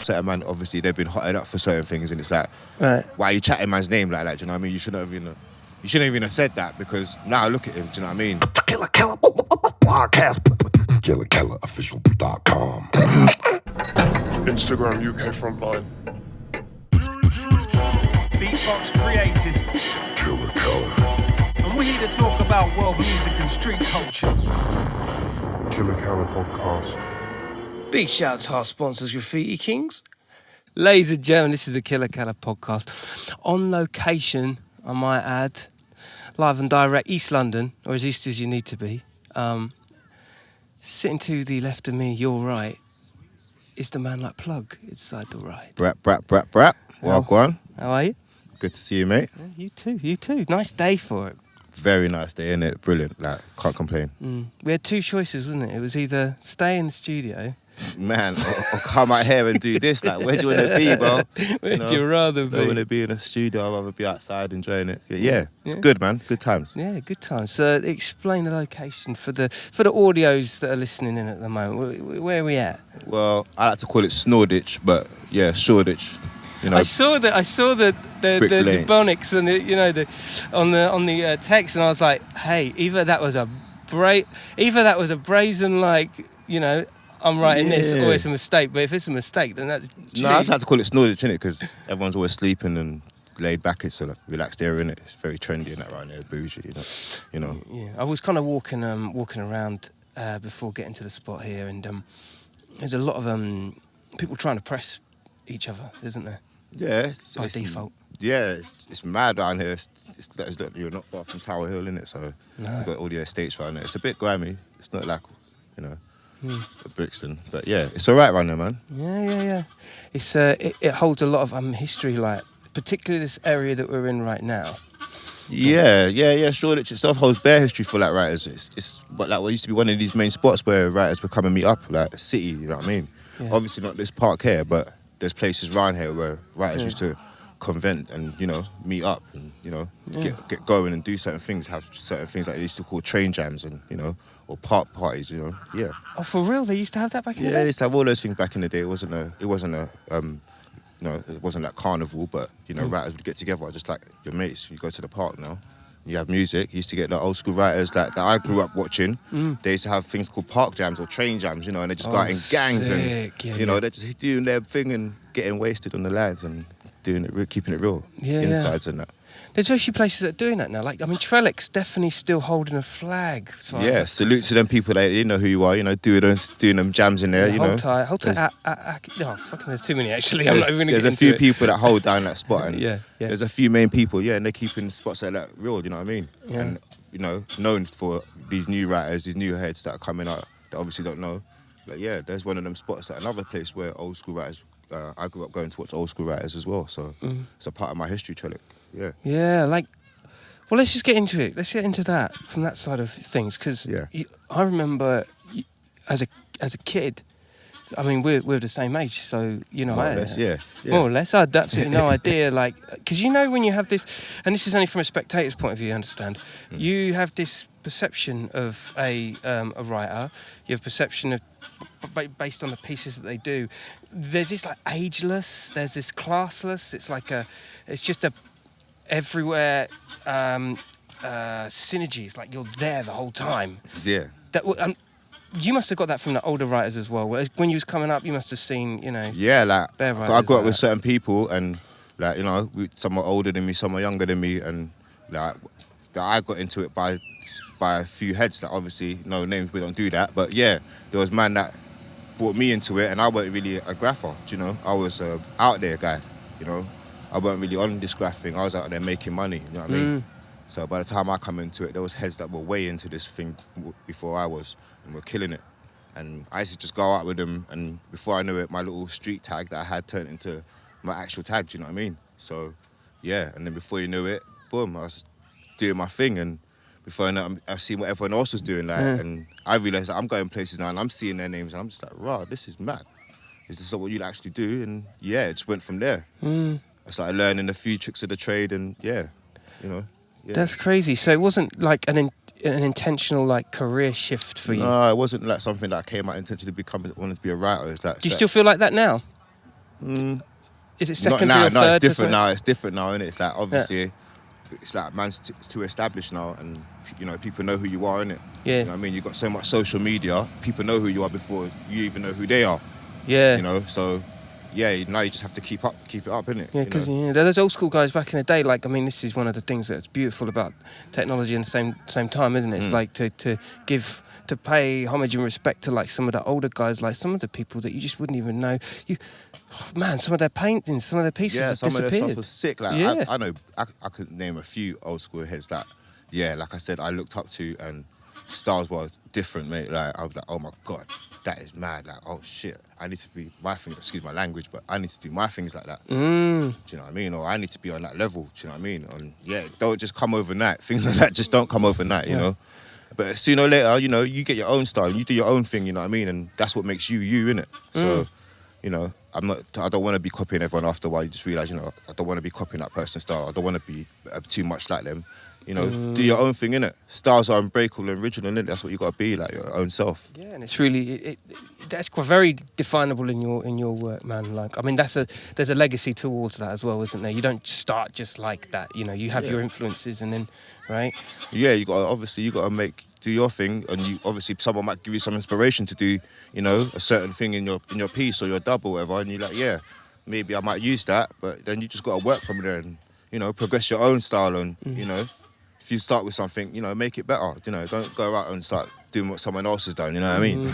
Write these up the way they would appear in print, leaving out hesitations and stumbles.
certain man, obviously they've been hotted up for certain things, and it's like, Right. why are you chatting man's name like that? Do you know what I mean? You shouldn't even have said that, because now look at him. Do you know what I mean? Killa Kela podcast. KillaKelaOfficial.com. Instagram UK Frontline. Beatbox created. Killa Kela. And we're here to talk about world music and street culture. Killa Kela podcast. Big shout to our sponsors, Graffiti Kings. Ladies and gentlemen, this is the Killa Kela podcast. On location, I might add, live and direct, East London, or as east as you need to be. Sitting to the left of me, your right, is the man like Plug inside the ride. Brat. Welcome. How are you? Good to see you, mate. Yeah, you too. Nice day for it. Very nice day, innit? Brilliant. Like, can't complain. We had two choices, wasn't it? It was either stay in the studio. Man, or come out here and do this. Like, where do you want to be, bro? Where'd you rather be? I don't want to be in a studio. I'd rather be outside enjoying it. Yeah, it's good, man. Good times. Yeah, good times. So explain the location for the audios that are listening in at the moment. Where are we at? Well, I like to call it Snorditch, but yeah, Shoreditch. You know, I saw the bonics and on the text, and I was like, hey, either that was a brazen, like, I'm writing this, or it's a mistake. But if it's a mistake, then that's no. I just have to call it Snorditch, innit? Because everyone's always sleeping and laid back. It's a relaxed area, innit? It's very trendy and that right there, bougie, you know. Yeah, I was kind of walking around before getting to the spot here, and there's a lot of people trying to press each other, isn't there? Yeah, by default. Yeah, it's mad down here. Look, you're not far from Tower Hill, innit? So you've got all the estates around there. It's a bit grimy. It's not like, Brixton, but yeah, it's all right around there, man. Yeah. It's it holds a lot of history, like particularly this area that we're in right now. Yeah. Shoreditch itself holds bare history for like writers. It's but like what used to be one of these main spots where writers would come and meet up, like a city. You know what I mean? Yeah. Obviously not this park here, but there's places around here where writers used to convent and meet up and get going and do certain things. Have certain things like they used to call train jams and or park parties. Yeah. Oh, for real? They used to have that back in the day? Yeah, they used to have all those things back in the day. It wasn't like carnival, but writers would get together just like your mates. You go to the park now, you have music. You used to get the old school writers that I grew up watching. They used to have things called park jams or train jams, and they just go out in gangs sick. and they're just doing their thing and getting wasted on the lads and doing it, keeping it real, insides and that. There's very few places that are doing that now. Like, Trellick's definitely still holding a flag. Yeah, salute to them people. They know who you are. Doing them jams in there. Hold tight. There's too many actually. I'm not even going to get into it. There's a few people that hold down that spot, and yeah. There's a few main people. Yeah, and they're keeping spots like that real. You know what I mean? Yeah. And known for these new writers, these new heads that are coming out that obviously don't know. Like, yeah, there's one of them spots. Like another place where old school writers. I grew up going to watch old school writers as well, so it's a part of my history, Trellick. Yeah. Yeah, well, let's just get into it. Let's get into that from that side of things, because I remember as a kid. I mean, we're the same age, so more or less, yeah. More or less, I had absolutely no idea. Like, because when you have this, and this is only from a spectator's point of view, you understand. You have this perception of a writer. You have perception of based on the pieces that they do. There's this like ageless. There's this classless. It's just a everywhere synergies. Like you're there the whole time. Yeah. You must have got that from the older writers as well. When you was coming up, you must have seen, Yeah, like I grew up with that. certain people, and like some are older than me, some are younger than me, and like I got into it by a few heads. That obviously no names, we don't do that. But yeah, there was man that brought me into it, and I wasn't really a grapher. I was a out there guy. I wasn't really on this graph thing. I was out there making money. You know what I mean? So by the time I come into it, there was heads that were way into this thing before I was, and were killing it. And I used to just go out with them, and before I knew it, my little street tag that I had turned into my actual tag. Do you know what I mean? So yeah, and then before you knew it, boom, I was doing my thing, and before I know, I've seen what everyone else was doing, and I realised that I'm going places now, and I'm seeing their names, and I'm just like, wow, this is mad. Is this what you actually do? And yeah, it just went from there. I started learning a few tricks of the trade, and yeah. That's crazy. So it wasn't like an intentional like career shift for you? No, it wasn't like something that I came out intentionally wanted to be a writer. It's like, do you still feel like that now? Is it Not secondary now. or No, third? it's different now. It's different now, innit? It's like obviously, it's like man's too established now, and you know people know who you are, innit? Yeah. You know what I mean? You got so much social media. People know who you are before you even know who they are. Yeah. You know, so yeah. Now you just have to keep it up, innit? Yeah, because those old school guys back in the day, like, I mean, this is one of the things that's beautiful about technology and same time, isn't it? It's like to pay homage and respect to like some of the older guys, like some of the people that you just wouldn't even know. Some of their paintings, some of their pieces have some of disappeared. their stuff was sick. Like Yeah. I know, I could name a few old school heads that, like I said, I looked up to, and styles were different, mate. Like I was like, oh my god, that is mad. Like, oh shit, I need to be my things. Excuse my language, but I need to do my things like that. Do you know what I mean? Or I need to be on that level. Do you know what I mean? And don't just come overnight. Things like that just don't come overnight. You know. But sooner or later, you get your own style, you do your own thing. You know what I mean? And that's what makes you, innit? So. I don't want to be copying everyone after a while. You just realise, I don't want to be copying that person's style. I don't want to be too much like them. Do your own thing, innit? Styles are unbreakable and original, innit? That's what you got to be, like your own self. Yeah, and it's really that's quite very definable in your work, man. Like, I mean, there's a legacy towards that as well, isn't there? You don't start just like that. You have your influences, and then, right? Yeah, you got to do your thing, and you obviously someone might give you some inspiration to do, a certain thing in your piece or your dub or whatever, and you're like, maybe I might use that, but then you just got to work from there and progress your own style, and if you start with something, make it better. Don't go out and start doing what someone else has done. You know what I mean?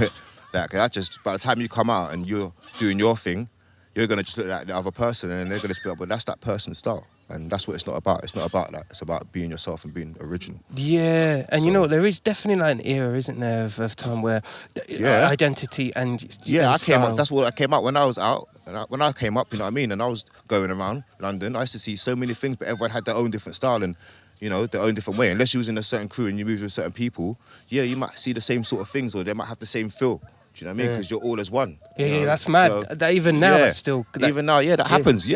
Like that just by the time you come out and you're doing your thing, you're gonna just look like the other person, and they're gonna be like, well, that's that person's style. And that's what it's not about. It's not about that. It's about being yourself and being original. Yeah, and there is definitely like an era, isn't there, of time where identity and I came style. up. That's what I came up when I was out. When I came up, you know what I mean. And I was going around London. I used to see so many things, but everyone had their own different style and their own different way. Unless you was in a certain crew and you moved with certain people, you might see the same sort of things, or they might have the same feel. Do you know what I mean? Because you're all as one. Yeah, that's mad. So, that even now, that's still... Even now, that happens,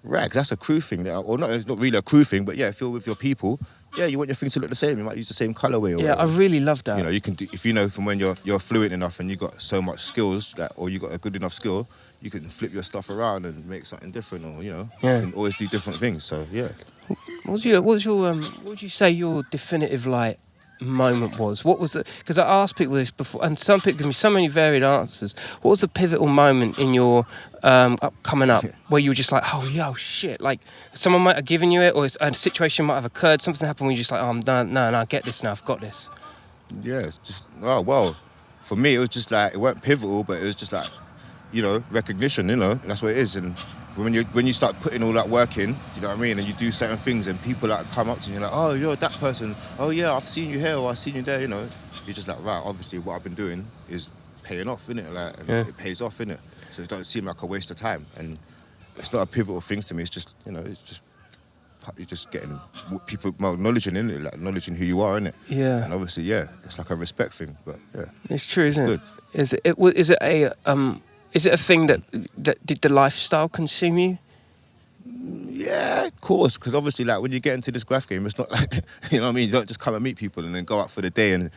Right, that's a crew thing. Or not, it's not really a crew thing, but if you're with your people, you want your thing to look the same. You might use the same colourway. Or whatever. I really love that. You can do, if from when you're fluent enough and you got so much skills, or you got a good enough skill, you can flip your stuff around and make something different, or you can always do different things. So what would you say your definitive moment was? What was it? Because I asked people this before, and some people give me so many varied answers. What was the pivotal moment in your coming up where you were just like, oh shit, like someone might have given you it, or a situation might have occurred, something happened where you're just like, oh no, I get this now, I've got this. Yeah, it's just for me it was just like, it weren't pivotal, but it was just like recognition, that's what it is. And when you start putting all that work in, you know what I mean, and you do certain things and people come up to you, like, oh, you're that person, oh yeah, I've seen you here or I've seen you there, you're just like, right, obviously what I've been doing is paying off, innit? It pays off, innit? So it don't seem like a waste of time, and it's not a pivotal thing to me. It's just you're just getting people acknowledging, innit? Like acknowledging who you are, innit? Yeah. And obviously, it's like a respect thing, but it's true, isn't it? Good. Is it a thing that did the lifestyle consume you? Yeah, of course, because obviously, like, when you get into this graph game, it's not like, you know what I mean, you don't just come and meet people and then go out for the day and,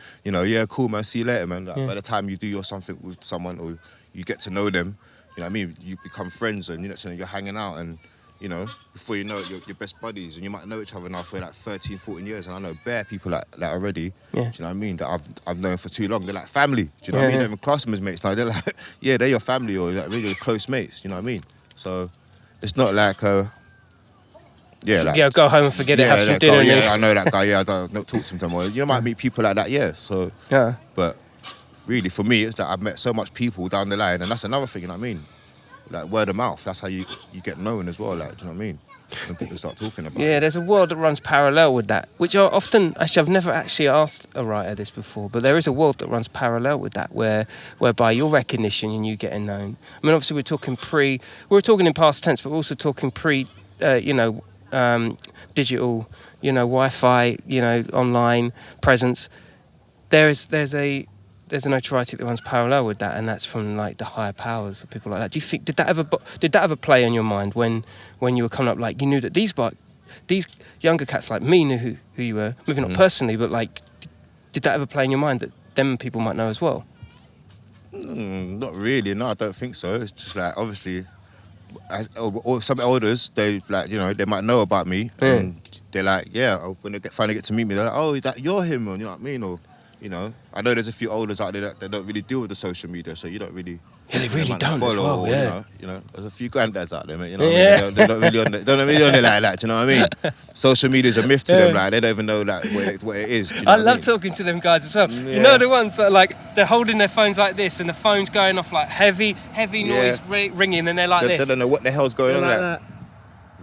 cool, man, see you later, man. Like, by the time you do something with someone or you get to know them, you know what I mean, you become friends and, you're hanging out and, before you know it, you're best buddies, and you might know each other now for like 13, 14 years, and I know bare people like that already, do you know what I mean, that I've known for too long. They're like family, do you know what I mean? They're even classmates mates now, they're like, they're your family, or like really close mates, you know what I mean? So it's not like, go home and forget it, have some dinner. I know that guy, I don't talk to him anymore. You might meet people like that, so. Yeah. But really, for me, it's that I've met so much people down the line, and that's another thing, you know what I mean? Like word of mouth, that's how you get known as well, like, do you know what I mean? When people start talking about it. There's a world that runs parallel with that, which are often, actually I've never actually asked a writer this before, but there is a world that runs parallel with that, whereby your recognition and you getting known. I mean, obviously we're talking in past tense, but we're also talking digital, Wi-Fi, online presence. There's a notoriety that runs parallel with that, and that's from like the higher powers of people like that. Do you think did that ever play on your mind when you were coming up? Like, you knew that these younger cats like me knew who you were, maybe not personally, but like, did that ever play in your mind that them people might know as well? Not really. No, I don't think so. It's just like, obviously, or some elders, they like, you know, they might know about me, and they're like, yeah, when they finally get to meet me, they're like, oh, that you're him, or you know what I mean, or you know, I know there's a few elders out there that don't really deal with the social media, so you don't really. Yeah, they really might don't follow, as well. or, Yeah. you know, there's a few granddads out there, mate. You know, what I mean? They're not really on it. They're not really on it like that. Do you know what I mean? Social media's a myth to them. Like they don't even know like what it is. Do you know I what love mean? talking to them guys as well. Yeah. You know the ones that like they're holding their phones like this, and the phone's going off like heavy noise ringing, and they're like They this. don't know what the hell's going on. Like Like, that.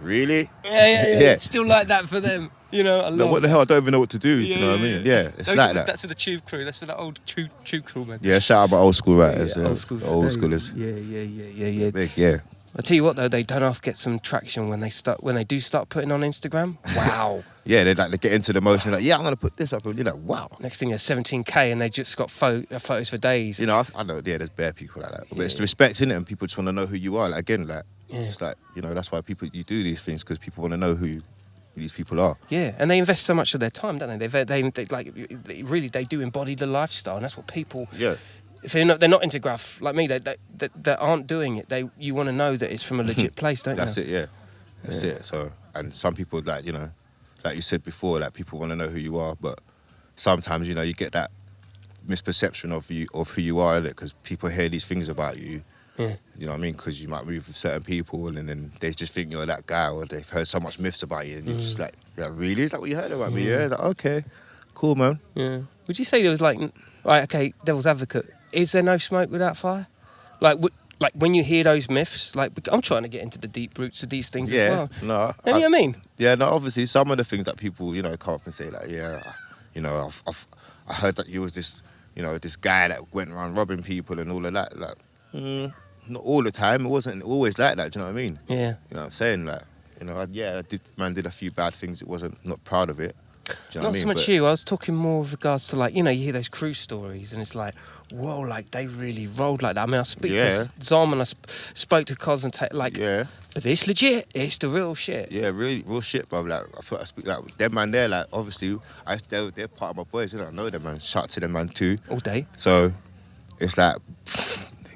really? Yeah. It's still like that for them. You know, I love. Like, what the hell? I don't even know what to do. Yeah, Do you know what I mean? Yeah, it's Those like are that. That's for the tube crew. That's for the old tube crew, man. Yeah, shout out my old school writers. Old school the old days. schoolers. Yeah. Big, yeah. I tell you what though, they don't have to get some traction when they do start putting on Instagram. Wow. Yeah, they get into the motion like, yeah, I'm gonna put this up, and you're like, wow. Next thing there's 17K and they just got photos for days. You know, I know, yeah, there's bare people like that, but it's the respect in it, and people just want to know who you are. Like again, like it's like, you know, that's why you do these things, because people want to know who these people are. Yeah, and they invest so much of their time, don't they? They like really they do embody the lifestyle, and that's what people. Yeah. If they're not into Graff like me, they aren't doing it. You want to know that it's from a legit place, don't That's you? it, yeah. That's it. So, and some people, like, you know, like you said before, like people want to know who you are, but sometimes, you know, you get that misperception of who you are, because people hear these things about you. Yeah. You know what I mean? Because you might move with certain people, and then they just think you're that guy, or they've heard so much myths about you, and you're just like, really? Is that what you heard about me? Yeah. Like, okay, cool, man. Yeah. Would you say there was like, right? Okay, devil's advocate. Is there no smoke without fire? Like when you hear those myths, like I'm trying to get into the deep roots of these things as well. No. You know what I mean? Yeah, no. Obviously, some of the things that people, you know, come up and say, like, yeah, you know, I heard that you was this, you know, this guy that went around robbing people and all of that. Like, not all the time. It wasn't always like that. Do you know what I mean? Yeah. You know what I'm saying? Like, you know, I did a few bad things. It wasn't, not proud of it. Do you know Not what I mean? so much But, you. I was talking more with regards to like, you know, you hear those cruise stories and it's like, whoa, like they really rolled like that. I mean, I speak to Zom and I spoke to Cos and like, yeah. but it's legit. It's the real shit. Yeah, really, real shit, bro. Like, I speak like them man there. Like, obviously, they're part of my boys. I know them, man. Shout out to them, man, too. All day. So, it's like,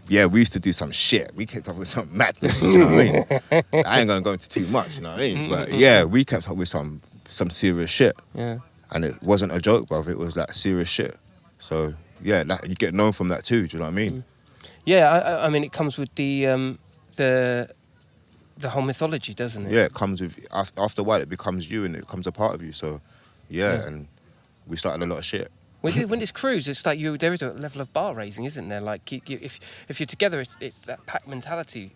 yeah, we used to do some shit. We kept up with some madness. You know what I mean? I ain't gonna go into too much. You know what I mean? But yeah, we kept up with some serious shit. Yeah. And it wasn't a joke, bro. It was like serious shit. So yeah, you get known from that too. Do you know what I mean? Yeah, I mean, it comes with the whole mythology, doesn't it? Yeah, it comes with after a while. It becomes you, and it becomes a part of you. So yeah. And we started a lot of shit. When it's cruise, it's like there is a level of bar raising, isn't there? Like if you're together, it's that pack mentality,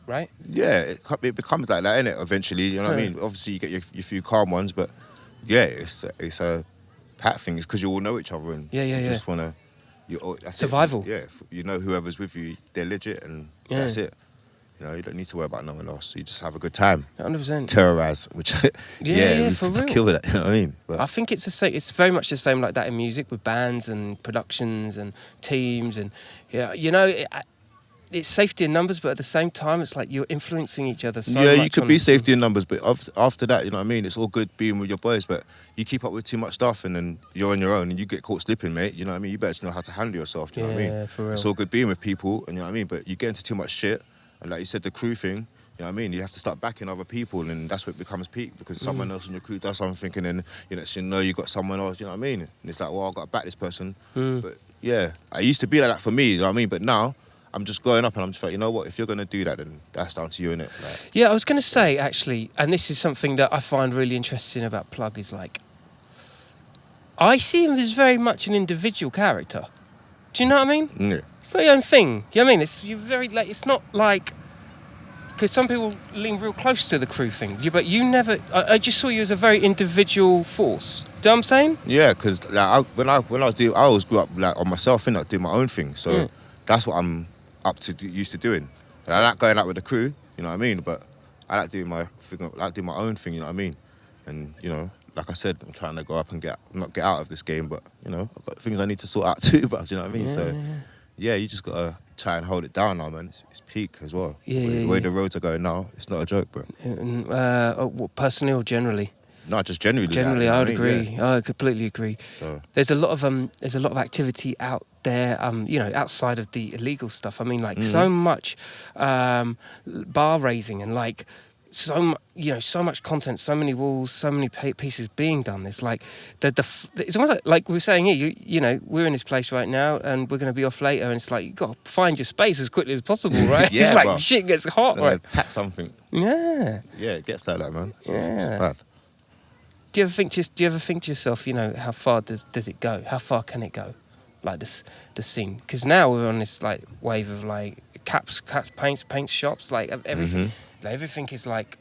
right? Yeah, it becomes like that, innit? Eventually, you know what I mean? Obviously, you get your few calm ones, but yeah, it's a pack thing. It's because you all know each other, and you just wanna survival. Yeah, you know whoever's with you, they're legit, and that's it. You know, you don't need to worry about no one else. You just have a good time. 100%. Terrorize, which we for real. kill that. You know what I mean? But I think it's the same. It's very much the same like that in music with bands and productions and teams and you know. It's safety in numbers, but at the same time, it's like you're influencing each other so much. Yeah, you could be safety in numbers, but after that, you know what I mean? It's all good being with your boys, but you keep up with too much stuff and then you're on your own and you get caught slipping, mate. You know what I mean? You better know how to handle yourself, do you know what I mean? Yeah, for real. It's all good being with people, and you know what I mean? But you get into too much shit, and like you said, the crew thing, you know what I mean? You have to start backing other people, and that's what becomes peak, because someone else in your crew does something, and then you know you got someone else, you know what I mean? And it's like, well, I've got to back this person. But yeah, I used to be like that for me, you know what I mean? But now, I'm just growing up and I'm just like, you know what, if you're going to do that, then that's down to you, innit? Like, Yeah, I was going to say, actually, and this is something that I find really interesting about Plug, is like, I see him as very much an individual character. Do you know what I mean? yeah. It's got your own thing. You know what I mean? You're very, like, it's not like, because some people lean real close to the crew thing, but you never, I just saw you as a very individual force. Do you know what I'm saying? Yeah, because like, when I was doing, I always grew up like on myself, innit, doing my own thing. So that's what I'm used to doing. And I like going out with the crew, you know what I mean? But I like doing my thing, I like doing my own thing, you know what I mean? And, you know, like I said, I'm trying to go up and not get out of this game, but, you know, I've got things I need to sort out too, but do you know what I mean? Yeah, you just got to try and hold it down now, man. It's peak as well. The way the roads are going now, it's not a joke, bro. Personally or generally? No, just generally. Generally, like, I you would know what I mean? agree. Yeah. I completely agree. So There's a lot of activity out there, outside of the illegal stuff. I mean, like so much bar raising and like so much content, so many walls, so many pieces being done. It's like it's almost like we were saying here. You know, we're in this place right now, and we're going to be off later, and it's like you got to find your space as quickly as possible, right? Yeah, it's like bro. shit gets hot, then right? they pack something. Yeah. Yeah, it gets like that, man. Yeah. It's bad. Do you ever think to yourself, how far does it go? How far can it go? Like the scene, because now we're on this like wave of like caps, paint shops, like everything. Everything is like,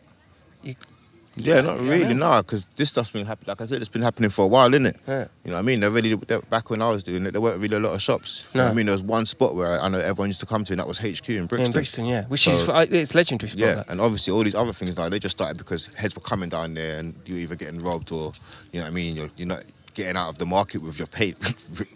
Yeah, not really, no, because this stuff's been happening. Like I said, it's been happening for a while, innit? Yeah. You know what I mean? Back when I was doing it, there weren't really a lot of shops. You know what I mean? There was one spot where I know everyone used to come to, and that was HQ in Brixton. In Brixton, yeah, which is it's legendary spot. Yeah, that. and obviously all these other things now, they just started because heads were coming down there, and you're either getting robbed or, you know what I mean, you're not getting out of the market with your paint,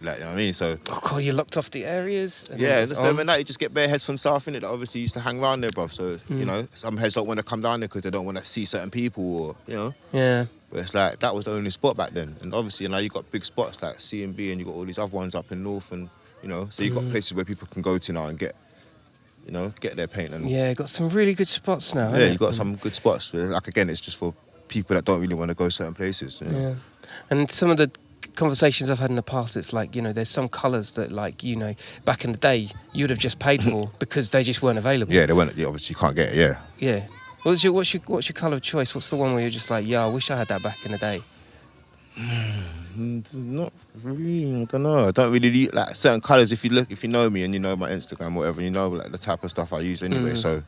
like, you know what I mean? So Oh god, you're locked off the areas. And yeah, it's just on. never that. You just get bare heads from South, innit, that obviously used to hang around there, bruv. So, you know, some heads don't want to come down there because they don't want to see certain people or, you know. Yeah. But it's like, that was the only spot back then. And obviously now you got big spots like C&B, and you got all these other ones up in North, and, you know, so you got places where people can go to now and get their paint. And Yeah, got some really good spots now. yeah, you got some good spots. Like, again, it's just for people that don't really want to go certain places. You know? Yeah, and some of the conversations I've had in the past, it's like, there's some colours that, like, back in the day you'd have just paid for because they just weren't available. Yeah, they weren't. Yeah, obviously you can't get it. Yeah. Yeah. What's your colour of choice? What's the one where you're just like, yeah, I wish I had that back in the day? Not really. I don't know. I don't really like certain colours. If you know me and you know my Instagram, whatever, you know like the type of stuff I use anyway. So.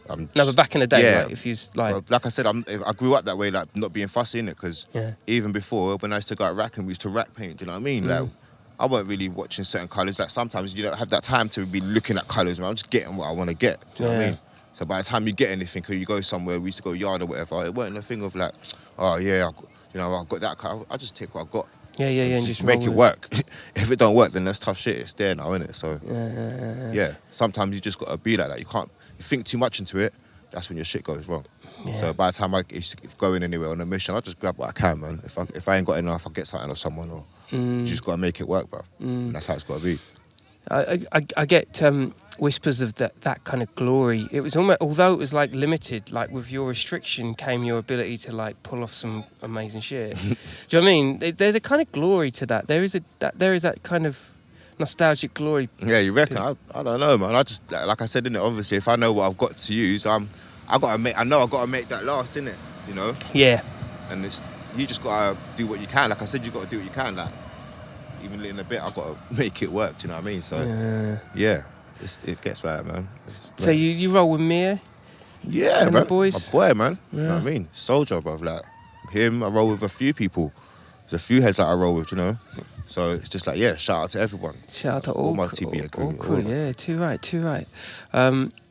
No, but back in the day, yeah, like, if you like, well, like I said, I grew up that way, like not being fussy in it, because even before when I used to go out racking, we used to rack paint. Do you know what I mean? Like, I weren't really watching certain colours. Like sometimes you don't have that time to be looking at colours. I'm just getting what I want to get. Do you know what I mean? So by the time you get anything, or you go somewhere, we used to go yard or whatever. It wasn't a thing of like, oh yeah, I've got that colour. I just take what I've got. and just make it work. If it don't work, then that's tough shit. It's there now, isn't it? So yeah. Sometimes you just gotta be like that. You can't. You think too much into it. That's when your shit goes wrong. Yeah. So by the time I going anywhere on a mission, I just grab what I can, man. If I ain't got enough, I get something off someone, or you just gotta make it work, bro. And that's how it's gotta be. I get whispers of that kind of glory. It was almost, although it was like limited, like with your restriction came your ability to like pull off some amazing shit. Do you know what I mean? There's a kind of glory to that. There is that kind of nostalgic glory. Yeah, you reckon? I don't know, man. I just, like I said, innit, obviously, if I know what I've got to use, I know I've got to make that last, innit, you know? Yeah. And you just got to do what you can. Like I said, you got to do what you can. Like, even in a bit, I've got to make it work, do you know what I mean? So, yeah, it gets right, man. So you roll with Mia? Yeah, and man. the boys? My boy, man. You know what I mean? Soldier, bruv. Like, him, I roll with a few people. There's a few heads that I roll with, you know? So it's just like, yeah, shout out to everyone. Shout out to all my TB crew. All crew, yeah, too right. Yeah,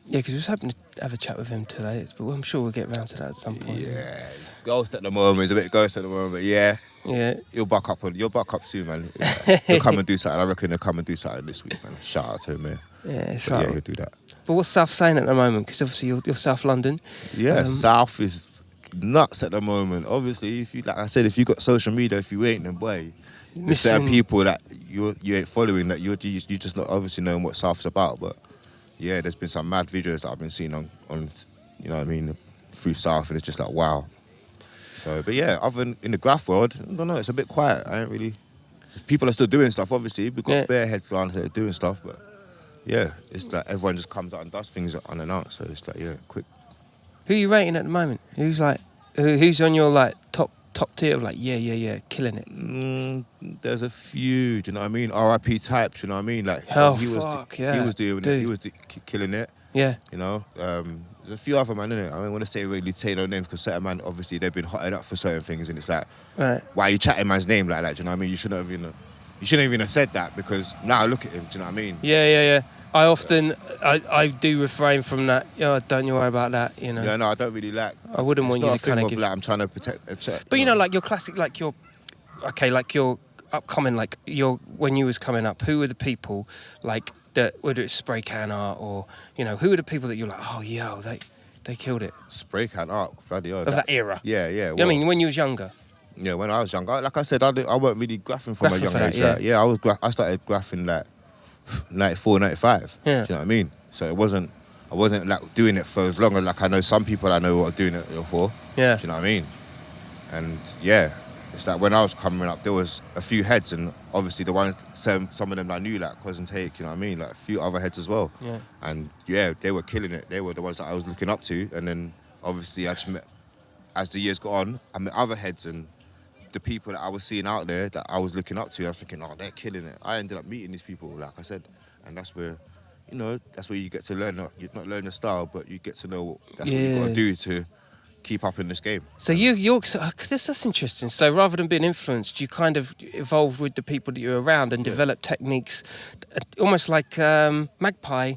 because we was hoping to have a chat with him today, but I'm sure we'll get around to that at some point. Yeah, ghost at the moment. He's a bit ghost at the moment, but yeah. You'll buck up soon, man. He'll come and do something. I reckon he'll come and do something this week, man. Shout out to him, man. Yeah, it's right. right. Yeah, he'll do that. But what's South saying at the moment? Because obviously you're South London. Yeah, South is nuts at the moment. Obviously, if you got social media, if you ain't, then boy, there's certain people that you ain't following, that you just not obviously knowing what South's about. But yeah, there's been some mad videos that I've been seeing on you know what I mean, through South, and it's just like wow. So, but yeah, other than in the Graff world, I don't know, it's a bit quiet. I ain't really. People are still doing stuff. Obviously, we've got bare heads around here doing stuff, but yeah, it's like everyone just comes out and does things unannounced. So it's like, yeah, quick. Who are you rating at the moment? Who's on your like top tier of like yeah, killing it? There's a few, do you know what I mean? R.I.P. types, you know what I mean? Like he was doing it. He was killing it. Yeah. You know, there's a few other man in it. I don't want to really say no names because certain man, obviously, they've been hotted up for certain things, and it's like, right. Why are you chatting man's name like that? Do you know what I mean? You shouldn't even have said that, because now look at him. Do you know what I mean? Yeah. I often, I do refrain from that. Don't you worry about that, you know. Yeah, no, I don't really like. I wouldn't want you to kind of give. Like, I'm trying to protect. But you know, like your classic, like your upcoming, like when you was coming up, who were the people like that? Whether it's spray can art or who were the people that you're like, oh, they killed it. Spray can art, bloody hell. Of that era. Yeah. I mean, when you was younger. Yeah, when I was young, like I said, I weren't really graphing from a Graphing young for that, age. yeah. Like, yeah, I started graphing like 94, 95. Yeah. Do you know what I mean? So I wasn't like doing it for as long as like I know some people I know what are doing it for. Yeah. Do you know what I mean? And yeah, it's like when I was coming up, there was a few heads, and obviously the ones, some of them I knew, like Cousin Take, you know what I mean? Like a few other heads as well. Yeah. And yeah, they were killing it. They were the ones that I was looking up to. And then obviously I just met, as the years got on, I met other heads and the people that I was seeing out there that I was looking up to. I was thinking, oh, they're killing it. I ended up meeting these people, like I said. And that's where, you know, that's where you get to learn, not learn the style, but you get to know that's what you got to do to keep up in this game. So that's interesting. So rather than being influenced, you kind of evolved with the people that you're around and developed techniques, almost like magpie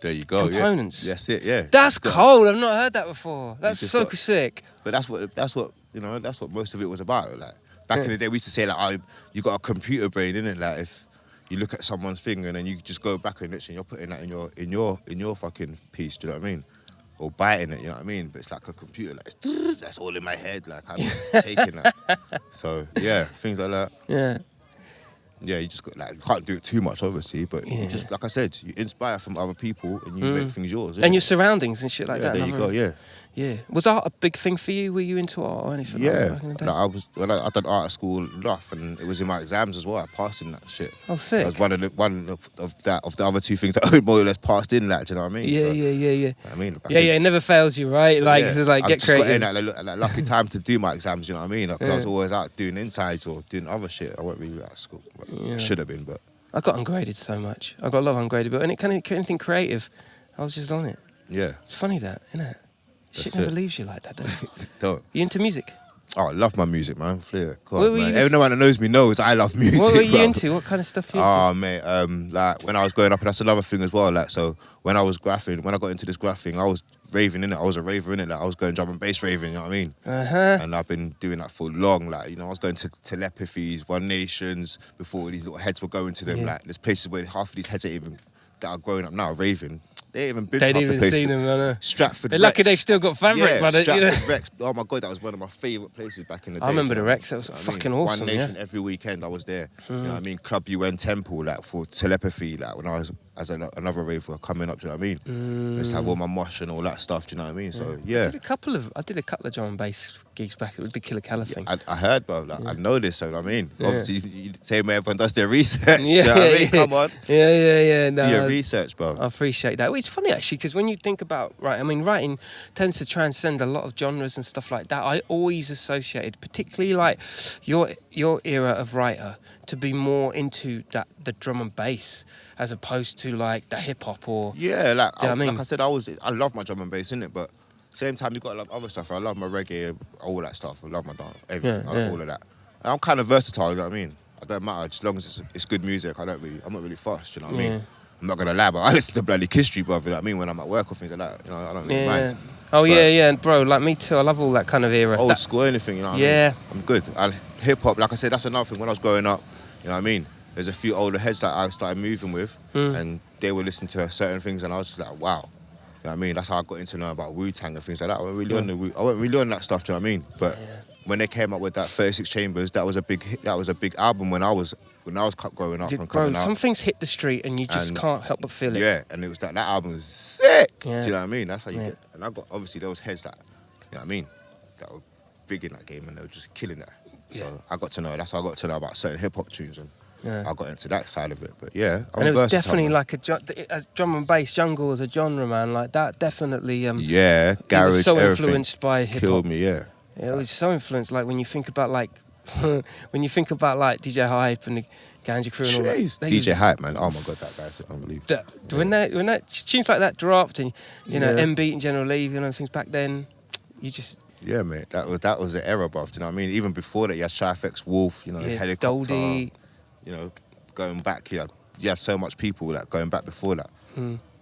There you go. components. Yeah. That's it. Yeah. That's cold. I've not heard that before. That's just so got- sick. But that's what you know. That's what most of it was about. Like back in the day, we used to say like, oh, you got a computer brain, innit? Like if you look at someone's thing and then you just go back and literally you're putting that in your fucking piece. Do you know what I mean? Or biting it, you know what I mean? But it's like a computer, like that's all in my head. Like I'm taking that. So yeah, things like that. Yeah. Yeah, you just got like you can't do it too much, obviously, but you just like I said, you inspire from other people and you make things yours. And innit? your surroundings and shit like yeah, that. there you go. Yeah. Yeah. Was art a big thing for you? Were you into art or anything like that Yeah, back in the day? like I done art at school enough, and it was in my exams as well. I passed in that shit. Oh, sick. That was one of the other two things that I more or less passed in. Like, do you know what I mean? Yeah, So, yeah. I mean, back Yeah, in- it never fails you, right? Like, yeah. to, like I get just got creative. in at that lucky time to do my exams. You know what I mean? Like, 'cause I was always out doing insides or doing other shit. I wasn't really at school. But I should have been, but I got ungraded so much. I got a lot of ungraded, but anything creative, I was just on it. yeah, It's funny that, isn't it? Shit That's never it. leaves you like that, does it? don't. You into music? Oh, I love my music, man. Flair. God, What were man. you Everyone that knows me knows I love music. What were you bro. into? What kind of stuff you into? Oh mate, like when I was growing up, and that's another thing as well. Like so, when I was graphing, when I got into this graphing, I was raving in it. I was a raver in it. Like I was going drum and bass raving. You know what I mean? Uh-huh. And I've been doing that for long. Like you know, I was going to telepathies, One Nations before these little heads were going to them. Yeah. Like there's places where half of these heads ain't even that are growing up now raving. They ain't even been They to half didn't the even places. seen them, I know. Stratford. They're lucky Rex. they've still got fabric, Yeah, brother. Stratford You know? Rex. Oh my god, that was one of my favourite places back in the day. I remember do you the know Rex, that was what I mean? fucking awesome, One Nation yeah. every weekend I was there. You know what I mean? Club UN Temple, like for telepathy, like when I was as another raver coming up. Do you know what I mean? Let's have all my mosh and all that stuff. Do you know what I mean? So I yeah. did a couple of drum and bass gigs back. It was the Killa Kela thing. I heard, bro. Like, I know this, so you know what I mean, obviously, same way everyone does their research. Yeah, you know what I mean? yeah. Come on, Yeah. No, do your research, bro. I appreciate that. Well, it's funny actually because when you think about writing tends to transcend a lot of genres and stuff like that. I always associated, particularly like your era of writer, to be more into the drum and bass as opposed to like the hip hop or Yeah, like Do you know what I mean? like I said, I love my drum and bass, innit? But same time, you got to love other stuff. I love my reggae, all that stuff. I love my dance, everything. Yeah, I love yeah. all of that. And I'm kind of versatile. You know what I mean? I don't matter as long as it's good music. I'm not really fussed. You know what I Yeah. mean? I'm not gonna lie, but I listen to bloody history, bro. You know what I mean? When I'm at work or things like that, you know, I don't really yeah. mind. Oh But yeah, bro. Like me too. I love all that kind of era. Old That- school, anything. You know what Yeah. I mean? I'm good. And hip hop, like I said, that's another thing. When I was growing up, you know what I mean? There's a few older heads that I started moving with, and they were listening to certain things, and I was just like, wow. You know what I mean? That's how I got into know about Wu-Tang and things like that. I wasn't really on that stuff, do you know what I mean? But when they came up with that 36 Chambers, that was a big album when I was growing up and Bro, coming out. some things hit the street and you just And- can't help but feel it. Yeah, and it was that album was sick. Yeah. Do you know what I mean? That's how you Yeah. get. And I got obviously those heads that, you know what I mean, that were big in that game and they were just killing it. So Yeah. I got to know. That's how I got to know about certain hip hop tunes and Yeah. I got into that side of it. But yeah, I'm And it was versatile, definitely man. like a drum and bass jungle as a genre, man. Like that definitely. Yeah, It garage, was so everything influenced by hip killed hop. me. Yeah, It was so influenced. Like when you think about like DJ Hype and the Ganja Crew and all that. Jeez. they DJ was- Hype, man. Oh my god, that guy's unbelievable. When that tunes like that dropped and you know Yeah. M Beat and General Lee, you know things back then, you just Yeah, mate. That was the era, bruv. Do you know what I mean? Even before that, you had Shy-FX, Wolf. You know, Helicopter. Goldie. You know, going back, you had so much people like going back before that.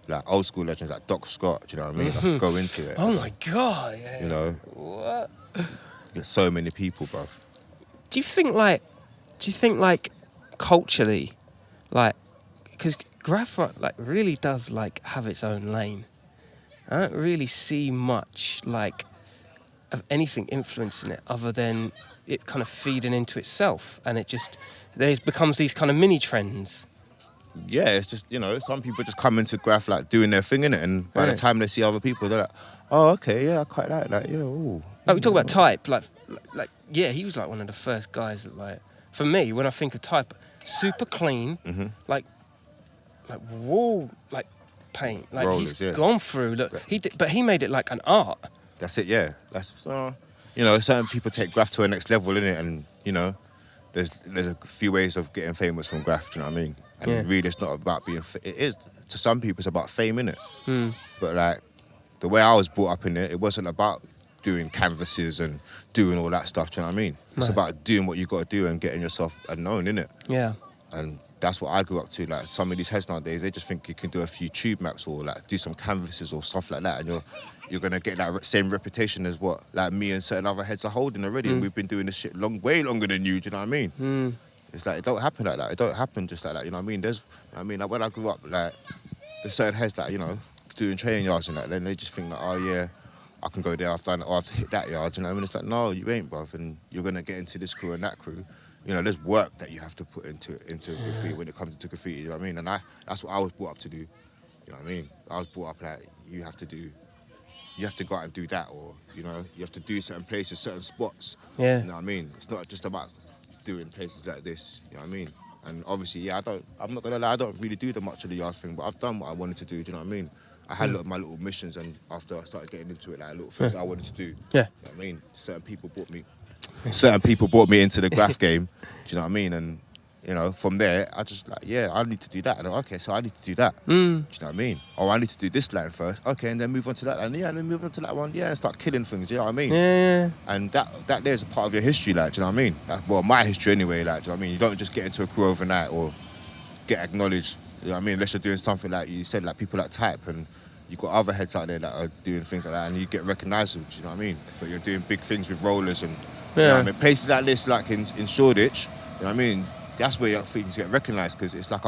Like old school legends like Doc Scott, do you know what I mean? Like, go into it. Oh my god! Yeah. You know, What? there's so many people, bruv. Do you think like culturally, like, because Graff like really does like have its own lane. I don't really see much like of anything influencing it other than it kind of feeding into itself, and there becomes these kind of mini trends. Yeah, it's just, some people just come into Graff like doing their thing in it, and by the time they see other people, they're like, oh, okay, yeah, I quite like that, yeah, ooh. Like we talk about Type, like yeah, he was like one of the first guys that, like, for me, when I think of Type, super clean, like wall, like paint, like Rollers, he's gone through. Look, but he made it like an art. That's it, yeah. That's certain people take Graff to a next level, innit? And there's a few ways of getting famous from Graff. Do you know what I mean? And really, it's not about being. It is to some people, it's about fame, innit? But like the way I was brought up in it wasn't about doing canvases and doing all that stuff. Do you know what I mean? It's about doing what you got to do and getting yourself known, innit? Yeah. And that's what I grew up to. Like some of these heads nowadays, they just think you can do a few tube maps or like do some canvases or stuff like that, and you're gonna get that same reputation as what like me and certain other heads are holding already. And we've been doing this shit way longer than you. Do you know what I mean? It's like it don't happen like that. It don't happen just like that. You know what I mean? Like when I grew up, like there's certain heads that doing training yards and that, then they just think like, oh yeah, I can go there. I've done it. Or I've hit that yard. You know what I mean? It's like no, you ain't, bruv. And you're gonna get into this crew and that crew. There's work that you have to put into graffiti when it comes to graffiti, you know what I mean? And that's what I was brought up to do, you know what I mean? I was brought up like, you have to go out and do that, or, you have to do certain places, certain spots, you know what I mean? It's not just about doing places like this, you know what I mean? And obviously, yeah, I'm not gonna lie, I don't really do the much of the yard thing, but I've done what I wanted to do, do you know what I mean? I had my little missions, and after I started getting into it, like little things I wanted to do, you know what I mean? Certain people brought me into the Graff game, do you know what I mean? And, from there, I just like, yeah, I need to do that. And okay, so I need to do that. Do you know what I mean? Oh, I need to do this line first. Okay, and then move on to that line. Yeah, and then move on to that one. Yeah, and start killing things, you know what I mean? Yeah. And that there's a part of your history, like, do you know what I mean? Well, my history anyway, like, do you know what I mean? You don't just get into a crew overnight or get acknowledged, you know what I mean? Unless you're doing something like you said, like people like Type, and you've got other heads out there that are doing things like that, and you get recognisable, do you know what I mean? But you're doing big things with rollers and, you know what I mean? Places like this, like in Shoreditch, you know what I mean? That's where your things get recognised, because it's like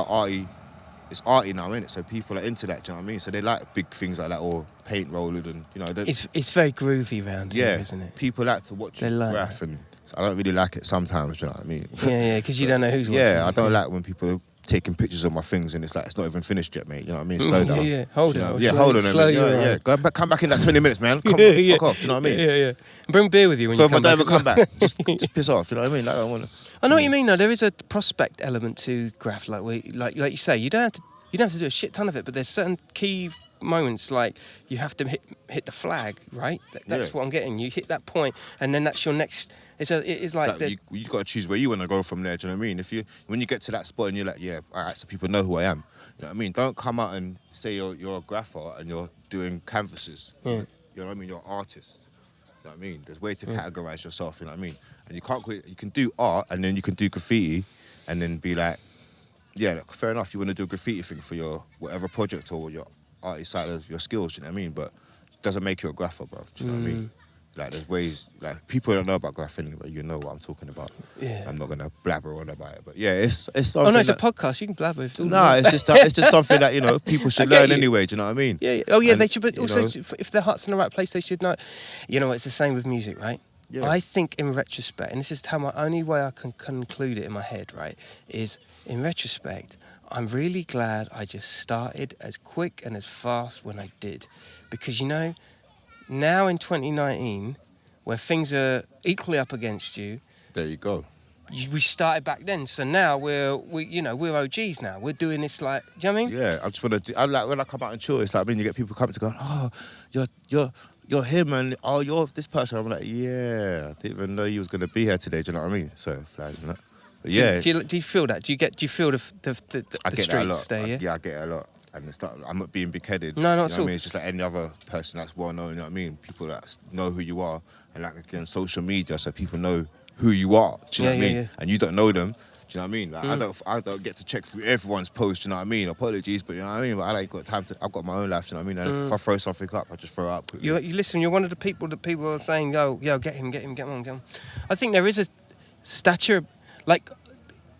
it's arty now, isn't it? So people are into that, do you know what I mean? So they like big things like that, or paint rollers, and it's very groovy around here, isn't it? People like to watch Graff, and I don't really like it sometimes, do you know what I mean? Yeah, because you don't know who's watching. Yeah, I don't like when people are taking pictures of my things and it's like, it's not even finished yet, mate, you know what I mean? Slow down. Yeah, hold on. Yeah, hold on a minute. Yeah. Come back in that 20 minutes, man. Fuck off, do you know what I mean? Yeah. And bring beer with you when so you come back. So if I don't ever come back, just piss off, do you know what I mean? Like, I don't want to... I know what you mean, though. There is a prospect element to Graff, like you say. You don't have to do a shit ton of it, but there's certain key moments, like you have to hit the flag, right? That's what I'm getting. You hit that point, and then that's your next. It's like you got to choose where you want to go from there. Do you know what I mean? When you get to that spot and you're like, yeah, all right, so people know who I am. You know what I mean? Don't come out and say you're a grapher and you're doing canvases. Yeah. You know what I mean? You're an artist. You know what I mean? There's a way to categorize yourself. You know what I mean? And you can't. You can do art and then you can do graffiti, and then be like, yeah, look, fair enough. You want to do a graffiti thing for your whatever project or your artist side of your skills. You know what I mean? But it doesn't make you a grapher, bro. Do you know what I mean? Like, there's ways, like, people don't know about Graff anyway, you know what I'm talking about. Yeah. I'm not going to blabber on about it, but yeah, it's something. Oh, no, it's a podcast, you can blabber. It's just something that, people should learn anyway, do you know what I mean? Yeah. Oh, yeah, and, they should, but also, if their heart's in the right place, they should know. It's the same with music, right? Yeah. I think in retrospect, and this is how only way I can conclude it in my head, right, is in retrospect, I'm really glad I just started as quick and as fast when I did. Because, now in 2019, where things are equally up against you, there you go. We started back then, so now we're OGs now. We're doing this like, do you know what I mean? Yeah, I just want to. I like when I come out and chill. It's like, you get people coming to go, oh, you're him, and oh, you're this person. I'm like, yeah, I didn't even know you was gonna be here today. Do you know what I mean? So flies and that. But yeah. Do you feel that? Do you feel the streets that a lot. there? Yeah, I get it a lot. And it's not, I'm not being big-headed. No, not at all. I mean? It's just like any other person that's well-known, you know what I mean? People that know who you are, and like, again, social media, so people know who you are, do you know what I mean? Yeah. And you don't know them, do you know what I mean? Like, I don't get to check through everyone's post, you know what I mean? Apologies, but you know what I mean? But I ain't got time to, I've got my own life, you know what I mean? And if I throw something up, I just throw it up quickly. You listen, you're one of the people that people are saying, yo, get him, get on. I think there is a stature, like,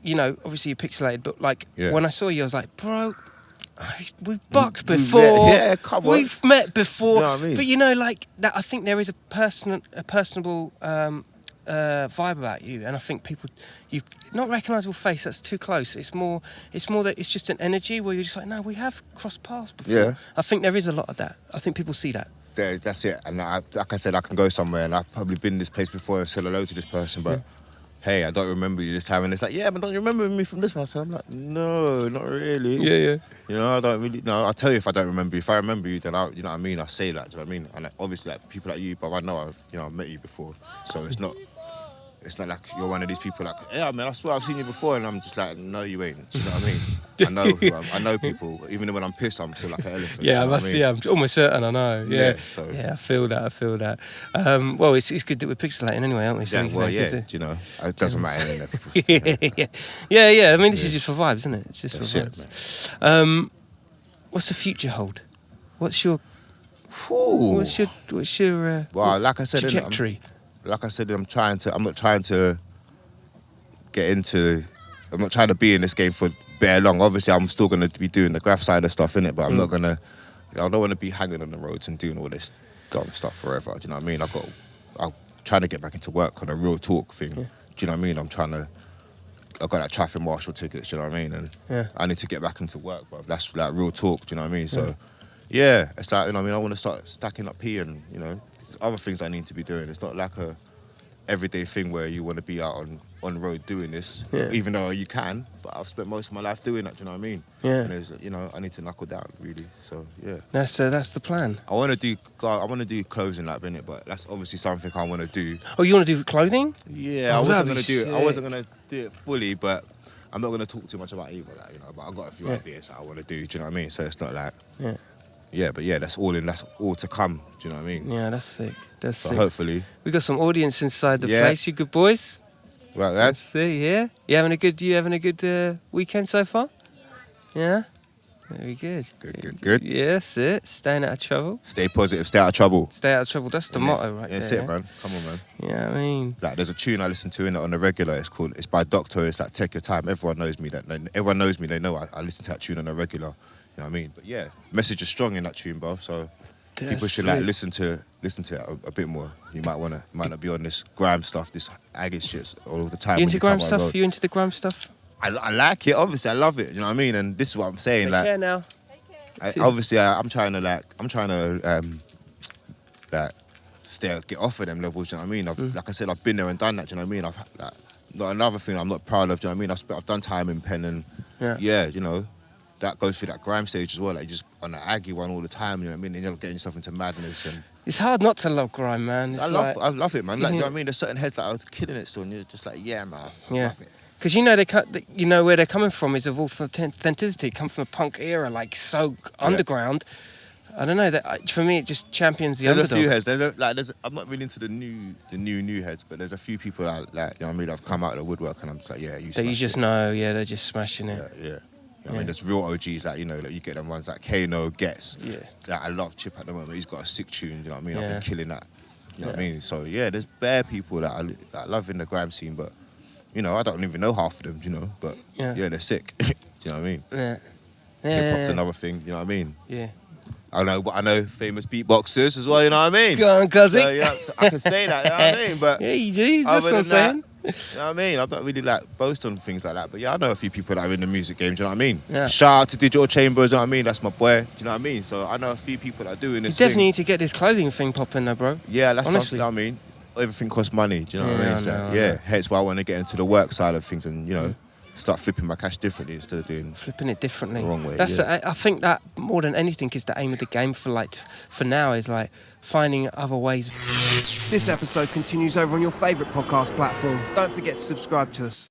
obviously you're pixelated, but like, when I saw you, I was like, bro, we've boxed before. Yeah, come on. We've met before. You know what I mean? But like that, I think there is a personable vibe about you, and I think people, you not recognisable face. That's too close. It's more that it's just an energy where you're just like, no, we have crossed paths before. Yeah. I think there is a lot of that. I think people see that. That's it. And like I said, I can go somewhere and I've probably been in this place before and said hello to this person, but hey, I don't remember you this time. And it's like, yeah, but don't you remember me from this person? I'm like, no, not really. Yeah. You know, I don't really. No, I'll tell you if I don't remember you. If I remember you, then you know what I mean. I say that. Do you know what I mean? And like, obviously, like people like you, but I know, I've met you before, so it's not like you're one of these people like, yeah, man, I swear I've seen you before, and I'm just like, no, you ain't. Do you know what I mean? I know people. Even when I'm pissed, I'm still like an elephant. Yeah, do you know what I mean? I'm almost certain I know. Yeah. So. Yeah, I feel that. Well, it's good that we're pixelating anyway, aren't we? So you know, it doesn't matter. People, yeah. I mean, this is just for vibes, isn't it? It's just That's for it, vibes. What's the future hold? What's your Ooh. what's your Well, like I said, trajectory? Like I said, I'm not trying to get into. I'm not trying to be in this game for bare long. Obviously, I'm still going to be doing the graph side of stuff in it, but I'm not going to. I don't want to be hanging on the roads and doing all this dumb stuff forever. Do you know what I mean? I'm trying to get back into work on a real talk thing. Do you know what I mean? I've got that traffic marshal tickets. Do you know what I mean? And I need to get back into work, but that's like real talk. Do you know what I mean? So, yeah, it's like, you know what I mean? I want to start stacking up P and, you know, there's other things I need to be doing. It's not like a everyday thing where you want to be out on the road doing this, even though you can, but I've spent most of my life doing that, do you know what I mean? Yeah. And there's, you know, I need to knuckle down, really, so, yeah. That's the plan. I want to do closing like innit, but that's obviously something I want to do. Oh, you want to do clothing? Yeah, I wasn't going to do it. I wasn't going to do it fully, but I'm not going to talk too much about either, like, you know, but I've got a few ideas that I want to do, do you know what I mean? So it's not like... Yeah, but yeah, that's all to come. Do you know what I mean? Yeah, that's sick. That's so sick. Hopefully, we got some audience inside the place. You good boys? Right, lads. See, yeah. You having a good weekend so far? Yeah. Very good. Good. Yes, it. Staying out of trouble. Stay positive. Stay out of trouble. Stay out of trouble. That's the motto, right there. That's it, man. Come on, man. Yeah, I mean, like, there's a tune I listen to in it on the regular. It's by Doctor. It's like Take Your Time. Everyone knows me. Everyone knows me. They know I listen to that tune on the regular. You know what I mean? But yeah, message is strong in that tune, bro. So people should like listen to it a bit more. You might not be on this grime stuff, this aggy shit all the time. You into grime stuff? You into the grime stuff? I like it. Obviously, I love it. You know what I mean? And this is what I'm saying. Take care now. Obviously, I'm trying to get off of them levels. Do you know what I mean? Like I said, I've been there and done that. Do you know what I mean? Not another thing I'm not proud of. Do you know what I mean? I've done time in pen and you know. That goes through that grime stage as well, like just on the Aggie one all the time, you know what I mean? And you're getting yourself into madness. And it's hard not to love grime, man. I love it, man. Like, you know what I mean? There's certain heads that are killing it still, and you're just like, yeah, man, I love it. Because you know where they're coming from is of authenticity. It comes from a punk era, like so underground. I don't know. That for me, it just champions the underdog. There's a few heads. I'm not really into the new heads, but there's a few people that like, you know what I mean? I've come out of the woodwork, and I'm just like, yeah, you. That you just know, they're just smashing it. Yeah. I mean, there's real OGs, like, you know, like you get them ones like Kano, Gets. Yeah. Like, I love Chip at the moment. He's got a sick tune, you know what I mean? I've been killing that. You know what I mean? So, yeah, there's bare people that I love in the grime scene, but, you know, I don't even know half of them, you know? But, yeah they're sick. Do you know what I mean? Yeah. Hip-hop's another thing, you know what I mean? Yeah. I know famous beatboxers as well, you know what I mean? Go on, cousin. So, you know, so I can say that, you know what I mean? But yeah, you do. That's what I'm saying. You know what I mean? I'm not really like boast on things like that, but yeah, I know a few people that are in the music game. Do you know what I mean? Yeah. Shout out to Digital Chambers. You know what I mean? That's my boy. Do you know what I mean? So I know a few people that are doing this. You definitely need to get this clothing thing popping, though, bro. Yeah, that's honestly. You know what I mean? Everything costs money. Do you know what I mean? So hence why I want to get into the work side of things and start flipping my cash differently instead of doing flipping it differently the wrong way. That's I think that more than anything is the aim of the game for now is like finding other ways. This episode continues over on your favourite podcast platform. Don't forget to subscribe to us.